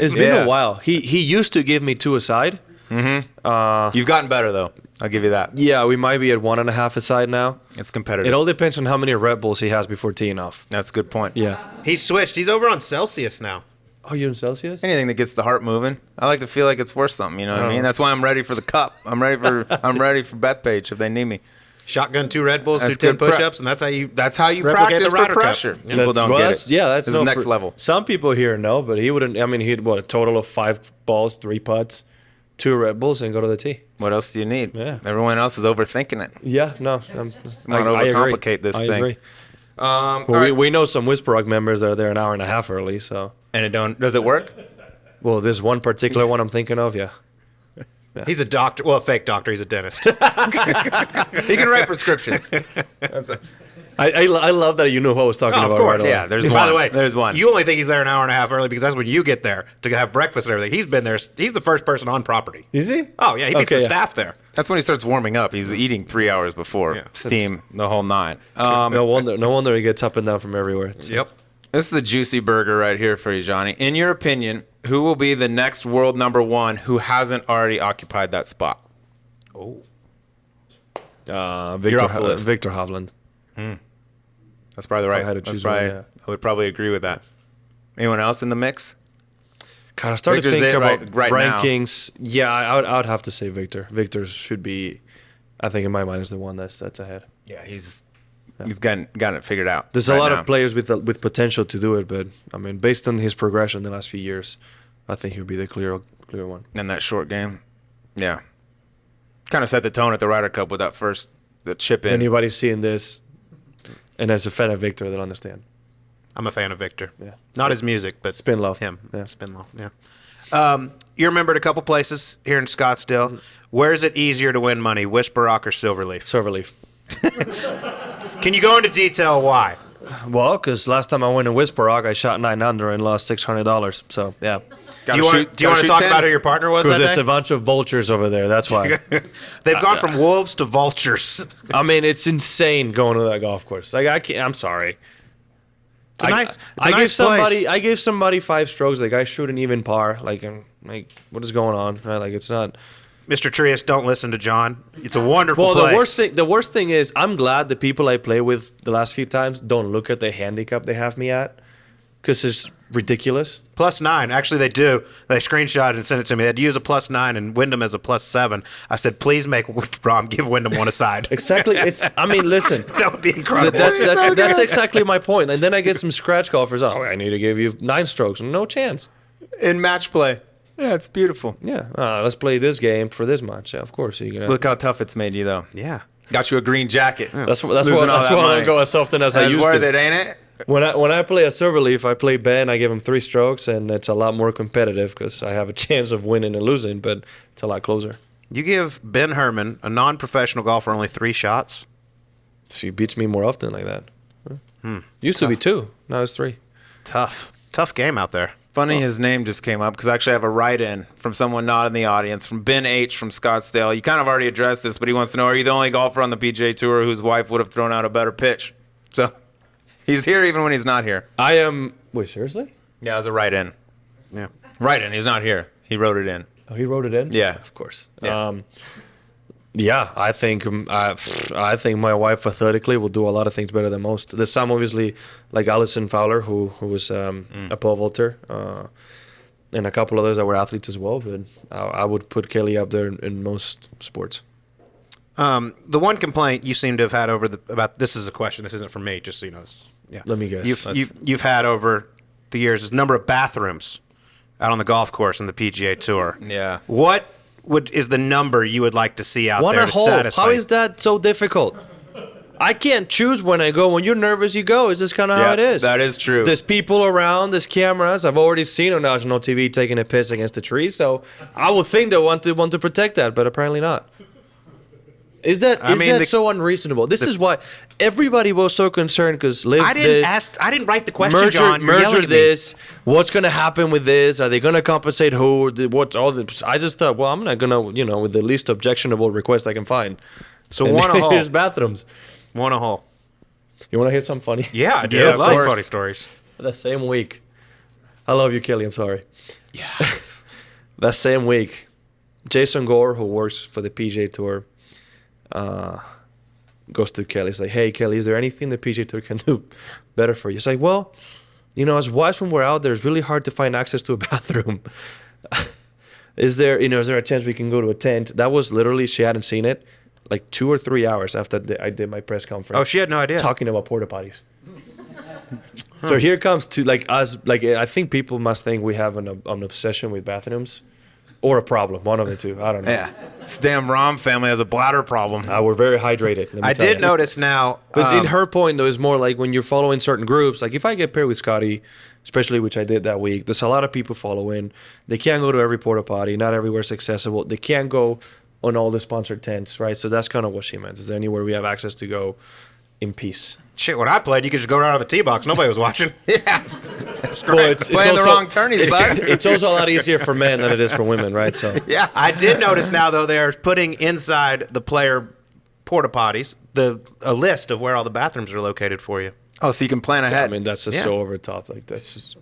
It's been Yeah. a while. He used to give me 2 aside. You've gotten better, though. I'll give you that. Yeah, we might be at 1.5 aside now. It's competitive. It all depends on how many Red Bulls he has before teeing off. That's a good point. Yeah. He's switched. He's over on Celsius now. Oh, you're in Celsius? Anything that gets the heart moving. I like to feel like it's worth something. You know what I mean? That's why I'm ready for the cup. I'm ready for Bethpage if they need me. Shotgun 2 Red Bulls, That's do 10 good prep. push-ups, and that's how you practice replicate the for Ryder Cup. pressure. Yeah. People don't get it. Yeah, that's This is next level. Some people here know, but he wouldn't. I mean, he'd a total of 5 balls, 3 putts, 2 Red Bulls, and go to the tee. What else do you need? Yeah. Everyone else is overthinking it. Yeah, no. Let's not overcomplicate this thing. Agree. All Well, right. we know some Whisper Rock members that are there an hour and a half early. So, And does it work? well, this one particular one I'm thinking of, yeah. He's a doctor. Well, a fake doctor. He's a dentist. He can write prescriptions. I love that you know who I was talking Oh, about. of course. Right away. Yeah, there's By one. the way, There's one. You only think he's there an hour and a half early because that's when you get there to have breakfast and everything. He's been there. He's the first person on property. Is he? Oh, yeah. He beats Okay, the yeah. staff there. That's when he starts warming up. He's eating 3 hours before. Yeah. Steam, the whole 9. No wonder he gets up and down from everywhere. Yep. This is a juicy burger right here for you, Johnny. In your opinion, who will be the next world number 1 who hasn't already occupied that spot? Oh. Victor, off the list. Victor Hovland. That's probably right. I had to That's choose probably, one, yeah. I would probably agree with that. Anyone else in the mix? God, I started Victor's thinking it about right now. rankings. Yeah, I would have to say Victor. Victor should be, I think in my mind, is the one that's ahead. Yeah, he's gotten it figured out. There's right a lot now. of players with potential to do it, but I mean, based on his progression the last few years, I think he'll be the clear one. in that short game. Yeah. Kind of set the tone at the Ryder Cup with the chip in. Anybody seeing this, and as a fan of Victor, they'll understand. I'm a fan of Victor. Yeah. Not his music, but Spin-Loft. him. Yeah. Spin-Loft, yeah. You remembered a couple places here in Scottsdale. Where is it easier to win money, Whisper Rock or Silverleaf? Silverleaf. Can you go into detail why? Well, because last time I went in Whisper Rock, I shot 9 under and lost $600. So yeah, Do you want to talk about who your partner was because that there's day? a bunch of vultures over there. That's why. They've gone from wolves to vultures. I mean, it's insane going to that golf course. Like I can't. I'm sorry. It's a nice, I gave place. somebody. I gave somebody 5 strokes. Like I shoot an even par. Like I'm like, what is going on? Right? Like it's not. Mr. Trias, don't listen to John. It's a wonderful Well, place. the worst thing is, I'm glad the people I play with the last few times don't look at the handicap they have me at, because it's ridiculous. +9. Actually, they do. They screenshot and sent it to me. They'd use a +9 and Wyndham as a +7. I said, please make Rahm give Wyndham one aside. Exactly. It's. I mean, listen. That would be incredible. That's exactly my point. And then I get some scratch golfers. Oh, I need to give you 9 strokes. No chance. in match play. Yeah, it's beautiful. Yeah. Let's play this game for this much. Yeah, of course. You're gonna. Look how tough it's made you, though. Yeah. Got you a green jacket. That's why Losing all I that money. don't go as often as I That's used worth to. it, ain't it? When I play a Silverleaf, I play Ben. I give him 3 strokes, and it's a lot more competitive because I have a chance of winning and losing, but it's a lot closer. You give Ben Herman, a non-professional golfer, only 3 shots? She beats me more often like that. Used to be 2. Now it's 3. Tough. Tough game out there. Funny his name just came up because I actually have a write-in from someone not in the audience, from Ben H. from Scottsdale. You kind of already addressed this, but he wants to know, are you the only golfer on the PGA Tour whose wife would have thrown out a better pitch? So he's here even when he's not here. I am. Wait, seriously? Yeah, it was a write-in. Yeah. Write-in. He's not here. He wrote it in. Oh, he wrote it in. Yeah. of course. Yeah. Yeah, I think my wife athletically will do a lot of things better than most. There's some obviously like Alison Fowler who was a pole vaulter, and a couple others that were athletes as well. But I would put Kelly up there in most sports. The one complaint you seem to have had about this is a question. This isn't from me, just so you know. Yeah. Let me guess. You've had over the years is number of bathrooms out on the golf course in the PGA Tour. Yeah. What is the number you would like to see out One there a to hole. satisfy? How is that so difficult? I can't choose when I go. When you're nervous, you go. Is this kind of how it is? That is true. There's people around. There's cameras. I've already seen on national TV taking a piss against the tree. So I would think they want to protect that, but apparently not. Is that so unreasonable? This is why everybody was so concerned because LIV I didn't write the question, John. You're yelling merger at me. this. What's going to happen with this? Are they going to compensate who? What's all the? I just thought, well, I'm not going to, with the least objectionable request I can find. So And one a hole. Here's bathrooms. One a hole. You want to hear something funny? Yeah, I do. Yeah, I of love course. funny stories. That same week, I love you, Kelly. I'm sorry. Yes. That same week, Jason Gore, who works for the PGA Tour, goes to Kelly. He's like, "Hey, Kelly, is there anything the PGA Tour can do better for you?" He's like, "Well, as wives when we're out there, it's really hard to find access to a bathroom. Is there a chance we can go to a tent? That was literally, she hadn't seen it, like 2 or 3 hours after I did my press conference. Oh, she had no idea. Talking about porta potties. So here comes to like us, like I think people must think we have an obsession with bathrooms or a problem, one of the two. I don't know. Yeah. This damn Rahm family has a bladder problem. We're very hydrated. let me I tell did you. notice now. But in her point, though, is more like when you're following certain groups. Like if I get paired with Scotty, especially which I did that week, there's a lot of people following. They can't go to every porta potty. Not everywhere's accessible. They can't go on all the sponsored tents, right? So that's kind of what she meant. Is there anywhere we have access to go in peace? Shit, when I played, you could just go right out of the tee box. Nobody was watching. Yeah. Well, it's Playing the also, wrong tourneys, bud. it's also a lot easier for men than it is for women, right? So Yeah. I did notice now, though, they're putting inside the player porta potties a list of where all the bathrooms are located for you. Oh, so you can plan ahead. I mean, that's just Yeah. so over the top. Like that's just.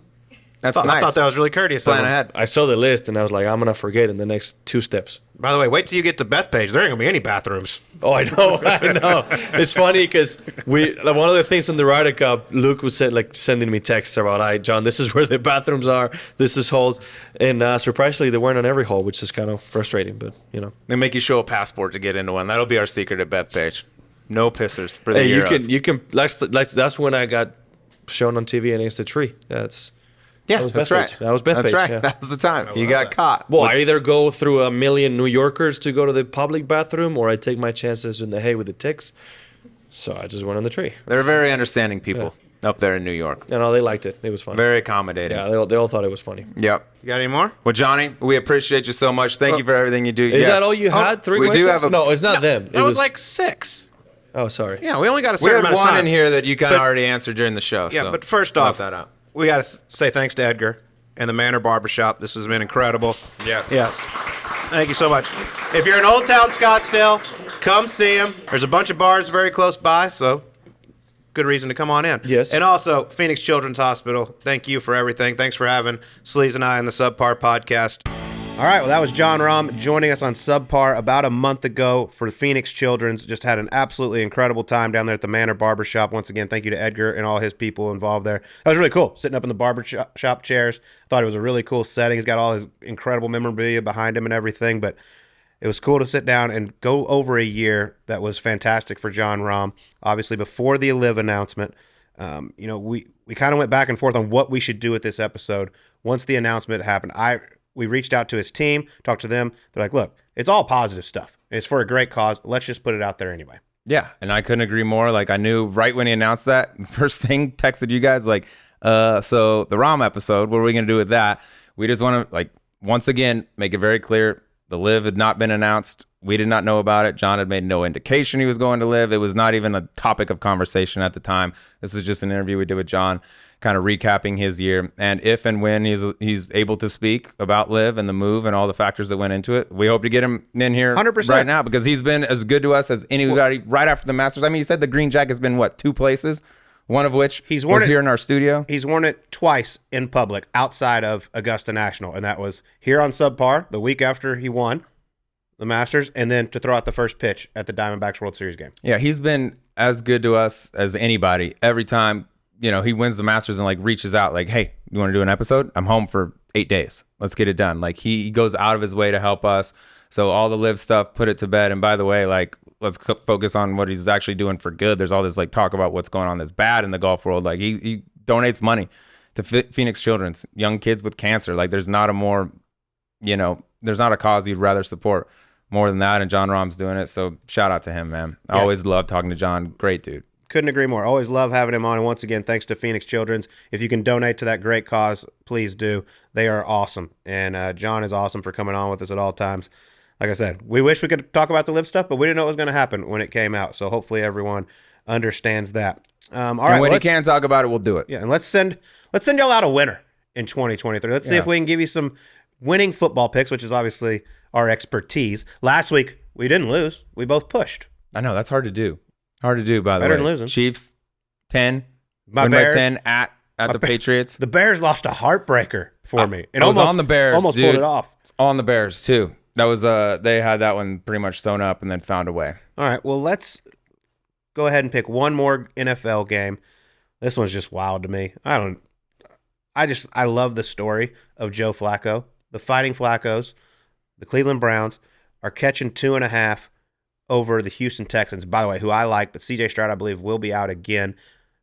That's I nice. thought that was really courteous. of Plan them. ahead. I saw the list and I was like, I'm gonna forget in the next 2 steps. By the way, wait till you get to Bethpage. There ain't gonna be any bathrooms. Oh, I know. It's funny because one of the things in the Ryder Cup, Luke was sending me texts about, "All right, John, this is where the bathrooms are. This is holes," and surprisingly, they weren't on every hole, which is kind of frustrating. But They make you show a passport to get into one. That'll be our secret at Bethpage. No pissers for the hey, Euros. you can. That's when I got shown on TV against a tree. Yeah, That was that's Bethpage. right. That was Bethpage, That's right. yeah. That was the time. You got caught. Well, I either go through a million New Yorkers to go to the public bathroom, or I take my chances in the hay with the ticks. So I just went on the tree. They're very understanding people up there in New York. They liked it. It was fun. Very accommodating. Yeah, they all thought it was funny. Yep. You got any more? Well, Johnny, we appreciate you so much. Thank you for everything you do. Is that all you had? 3 we do questions? have a- No, it's not them. That was like 6. Oh, sorry. Yeah, we only got a We certain had amount of one time. in here that you kind of But- already answered during the show. Yeah, so but first left off, that out. we got to say thanks to Edgar and the Manner Babershop. This has been incredible. Yes. Yes. Thank you so much. If you're in Old Town Scottsdale, come see him. There's a bunch of bars very close by, so good reason to come on in. Yes. And also, Phoenix Children's Hospital, thank you for everything. Thanks for having Sleaze and I on the Subpar podcast. All right, well, that was Jon Rahm joining us on Subpar about a month ago for Phoenix Children's. Just had an absolutely incredible time down there at the Manor Barbershop. Once again, thank you to Edgar and all his people involved there. That was really cool, sitting up in the barbershop chairs. Thought it was a really cool setting. He's got all his incredible memorabilia behind him and everything, but it was cool to sit down and go over a year that was fantastic for Jon Rahm. Obviously, before the LIV announcement, we kind of went back and forth on what we should do with this episode. Once the announcement happened, we reached out to his team, talked to them. They're like, look, it's all positive stuff. It's for a great cause. Let's just put it out there anyway. Yeah, and I couldn't agree more. Like, I knew right when he announced that, first thing, texted you guys, like, so the Rahm episode, what are we going to do with that? We just want to, like, once again, make it very clear, the LIV had not been announced. We did not know about it. John had made no indication he was going to LIV. It was not even a topic of conversation at the time. This was just an interview we did with John, kind of recapping his year. And if and when he's able to speak about LIV and the move and all the factors that went into it, we hope to get him in here 100%. right now, because he's been as good to us as anybody right after the Masters. I mean, he said the green jacket's been, 2 places? One of which He's worn was it here in our studio. He's worn it twice in public outside of Augusta National, and that was here on Subpar the week after he won the Masters, and then to throw out the first pitch at the Diamondbacks World Series game. Yeah, he's been as good to us as anybody. Every time, he wins the Masters and, like, reaches out, like, hey, you want to do an episode? I'm home for 8 days. Let's get it done. Like, he goes out of his way to help us. So all the LIV stuff, put it to bed. And by the way, like, let's focus on what he's actually doing for good. There's all this, like, talk about what's going on that's bad in the golf world. Like, he donates money to Phoenix Children's, young kids with cancer. Like, there's not a more, there's not a cause you'd rather support more than that. And Jon Rahm's doing it. So shout out to him, man. I always love talking to John. Great dude. Couldn't agree more. Always love having him on. And once again, thanks to Phoenix Children's. If you can donate to that great cause, please do. They are awesome. And John is awesome for coming on with us at all times. Like I said, we wish we could talk about the LIV stuff, but we didn't know what was going to happen when it came out. So hopefully everyone understands that. All right, and when he can talk about it, we'll do it. Yeah, and let's send y'all out a winner in 2023. Let's see if we can give you some winning football picks, which is obviously our expertise. Last week, we didn't lose. We both pushed. I know, that's hard to do. Hard to do, by the way. Better than losing. Chiefs, 10. My win by Bears. 10 at the Patriots. The Bears lost a heartbreaker for me. I was on the Bears, almost dude. pulled it off. On the Bears, too. That was, they had that one pretty much sewn up and then found a way. All right, well, let's go ahead and pick one more NFL game. This one's just wild to me. I love the story of Joe Flacco. The Fighting Flaccos, the Cleveland Browns, are catching 2.5 over the Houston Texans, by the way, who I like, but C.J. Stroud, I believe, will be out again.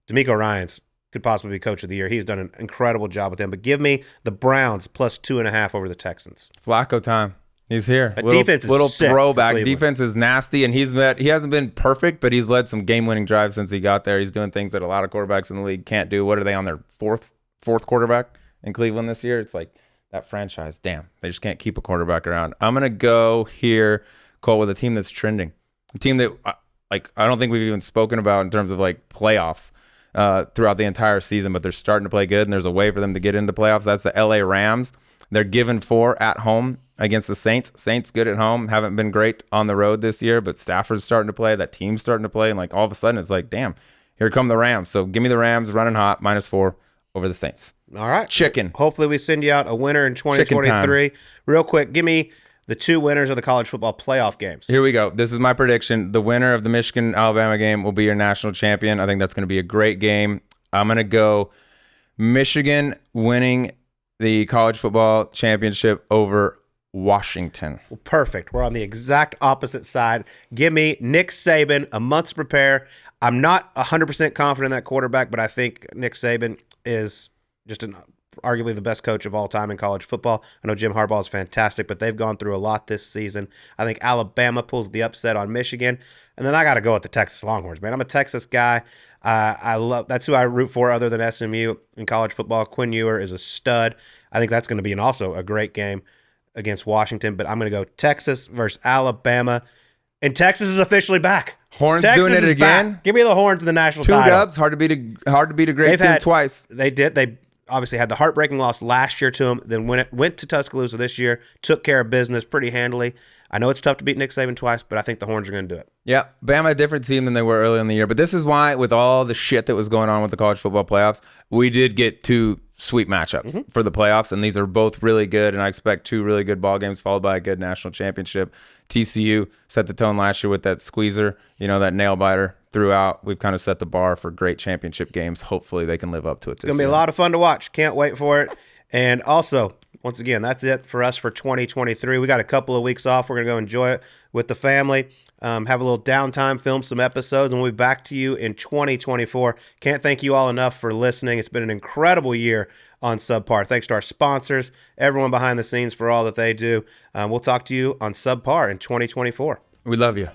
D'Amico Ryans could possibly be coach of the year. He's done an incredible job with them. But give me the Browns plus 2.5 over the Texans. Flacco time. He's here. Defense is little sick throwback. for Cleveland. Defense is nasty, and he hasn't been perfect, but he's led some game-winning drives since he got there. He's doing things that a lot of quarterbacks in the league can't do. What are they on their fourth quarterback in Cleveland this year? It's like that franchise. Damn, they just can't keep a quarterback around. I'm gonna go here, Colt, with a team that's trending, a team that I don't think we've even spoken about in terms of like playoffs throughout the entire season, but they're starting to play good, and there's a way for them to get into playoffs. That's the LA Rams. They're given 4 at home against the Saints. Saints good at home, haven't been great on the road this year, but Stafford's starting to play. That team's starting to play, and like all of a sudden it's like, damn, here come the Rams. So give me the Rams running hot, -4 over the Saints. All right. Chicken. Hopefully we send you out a winner in 2023. Real quick, give me the 2 winners of the college football playoff games. Here we go. This is my prediction. The winner of the Michigan-Alabama game will be your national champion. I think that's going to be a great game. I'm going to go Michigan winning the college football championship over Washington. Well, perfect. We're on the exact opposite side. Give me Nick Saban, a month to prepare. I'm not 100% confident in that quarterback, but I think Nick Saban is just arguably the best coach of all time in college football. I know Jim Harbaugh is fantastic, but they've gone through a lot this season. I think Alabama pulls the upset on Michigan. And then I got to go with the Texas Longhorns, man. I'm a Texas guy. That's who I root for other than SMU in college football. Quinn Ewer is a stud. I think that's going to be also a great game against Washington, but I'm going to go Texas versus Alabama. And Texas is officially back. Horns Texas doing it is again. back. Give me the Horns in the national 2 title. dubs. Hard to beat a great team twice. They did. They obviously had the heartbreaking loss last year to them. Then went to Tuscaloosa this year, took care of business pretty handily. I know it's tough to beat Nick Saban twice, but I think the Horns are going to do it. Yeah, Bama a different team than they were early in the year. But this is why, with all the shit that was going on with the college football playoffs, we did get 2 sweet matchups for the playoffs, and these are both really good, and I expect 2 really good ball games followed by a good national championship. TCU set the tone last year with that squeezer, that nail biter throughout. We've kind of set the bar for great championship games. Hopefully they can live up to it this year. It's going to be a lot of fun to watch. Can't wait for it. And also, once again, that's it for us for 2023. We got a couple of weeks off. We're going to go enjoy it with the family, have a little downtime, film some episodes, and we'll be back to you in 2024. Can't thank you all enough for listening. It's been an incredible year on Subpar. Thanks to our sponsors, everyone behind the scenes for all that they do. We'll talk to you on Subpar in 2024. We love you.